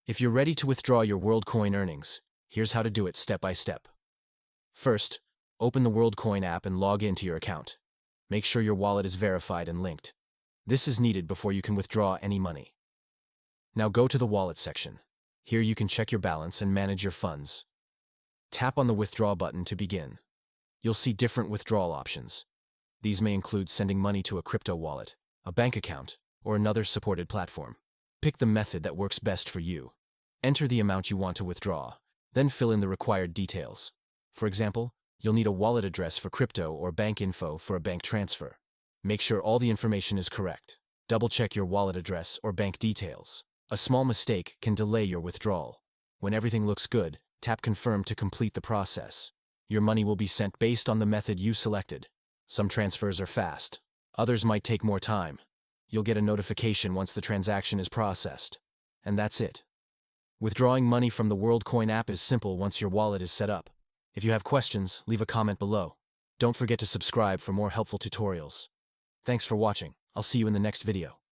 If you're ready to withdraw your Worldcoin earnings, here's how to do it step by step. First, open the Worldcoin app and log into your account. Make sure your wallet is verified and linked. This is needed before you can withdraw any money. Now go to the wallet section. Here you can check your balance and manage your funds. Tap on the withdraw button to begin. You'll see different withdrawal options. These may include sending money to a crypto wallet, a bank account, or another supported platform. Pick the method that works best for you. Enter the amount you want to withdraw, then fill in the required details. For example, you'll need a wallet address for crypto or bank info for a bank transfer. Make sure all the information is correct. Double-check your wallet address or bank details. A small mistake can delay your withdrawal. When everything looks good, tap Confirm to complete the process. Your money will be sent based on the method you selected. Some transfers are fast. Others might take more time. You'll get a notification once the transaction is processed. And that's it. Withdrawing money from the Worldcoin app is simple once your wallet is set up. If you have questions, leave a comment below. Don't forget to subscribe for more helpful tutorials. Thanks for watching. I'll see you in the next video.